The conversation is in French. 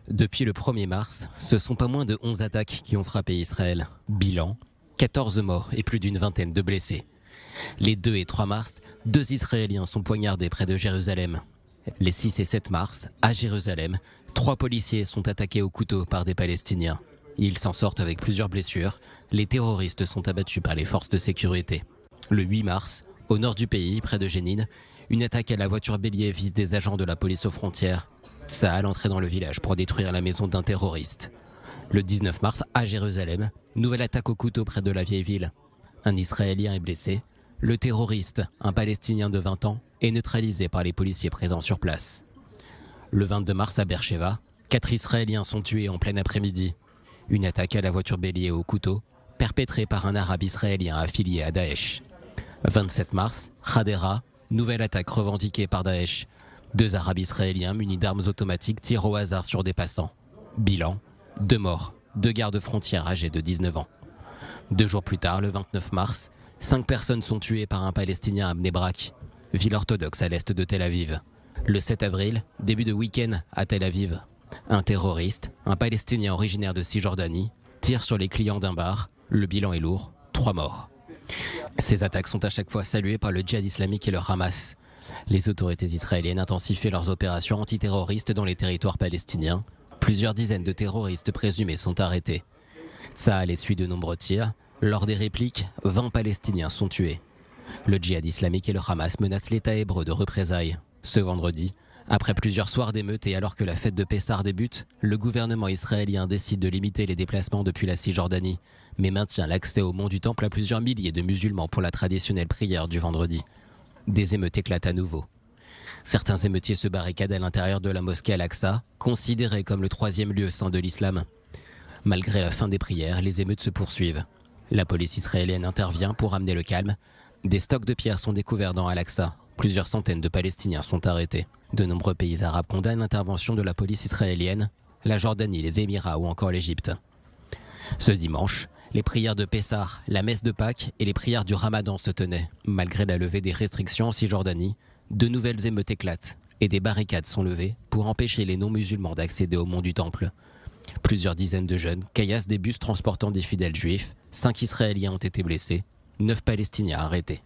Depuis le 1er mars, ce sont pas moins de 11 attaques qui ont frappé Israël. Bilan, 14 morts et plus d'une vingtaine de blessés. Les 2 et 3 mars, 2 Israéliens sont poignardés près de Jérusalem. Les 6 et 7 mars, à Jérusalem, 3 policiers sont attaqués au couteau par des Palestiniens. Ils s'en sortent avec plusieurs blessures. Les terroristes sont abattus par les forces de sécurité. Le 8 mars, au nord du pays, près de Jénine, une attaque à la voiture bélier vise des agents de la police aux frontières. Tsahal entrait dans le village pour détruire la maison d'un terroriste. Le 19 mars, à Jérusalem, nouvelle attaque au couteau près de la vieille ville. Un Israélien est blessé. Le terroriste, un Palestinien de 20 ans, est neutralisé par les policiers présents sur place. Le 22 mars, à Beersheva, 4 Israéliens sont tués en plein après-midi. Une attaque à la voiture bélier au couteau, perpétrée par un Arabe israélien affilié à Daesh. 27 mars, Hadera, nouvelle attaque revendiquée par Daesh. 2 Arabes israéliens munis d'armes automatiques tirent au hasard sur des passants. Bilan, 2 morts, 2 gardes frontières âgés de 19 ans. 2 jours plus tard, le 29 mars, 5 personnes sont tuées par un Palestinien à Bnei Brak, ville orthodoxe à l'est de Tel Aviv. Le 7 avril, début de week-end à Tel Aviv, un terroriste, un Palestinien originaire de Cisjordanie, tire sur les clients d'un bar. Le bilan est lourd, 3 morts. Ces attaques sont à chaque fois saluées par le djihad islamique et le Hamas. Les autorités israéliennes intensifient leurs opérations antiterroristes dans les territoires palestiniens. Plusieurs dizaines de terroristes présumés sont arrêtés. Tsahal essuie de nombreux tirs. Lors des répliques, 20 Palestiniens sont tués. Le djihad islamique et le Hamas menacent l'État hébreu de représailles. Ce vendredi, après plusieurs soirs d'émeutes et alors que la fête de Pessah débute, le gouvernement israélien décide de limiter les déplacements depuis la Cisjordanie, mais maintient l'accès au mont du Temple à plusieurs milliers de musulmans pour la traditionnelle prière du vendredi. Des émeutes éclatent à nouveau. Certains émeutiers se barricadent à l'intérieur de la mosquée Al-Aqsa, considérée comme le 3e lieu saint de l'islam. Malgré la fin des prières, les émeutes se poursuivent. La police israélienne intervient pour amener le calme. Des stocks de pierres sont découverts dans Al-Aqsa. Plusieurs centaines de Palestiniens sont arrêtés. De nombreux pays arabes condamnent l'intervention de la police israélienne, la Jordanie, les Émirats ou encore l'Égypte. Ce dimanche, les prières de Pessah, la messe de Pâques et les prières du Ramadan se tenaient. Malgré la levée des restrictions en Cisjordanie, de nouvelles émeutes éclatent et des barricades sont levées pour empêcher les non-musulmans d'accéder au mont du Temple. Plusieurs dizaines de jeunes caillassent des bus transportant des fidèles juifs. 5 Israéliens ont été blessés, 9 Palestiniens arrêtés.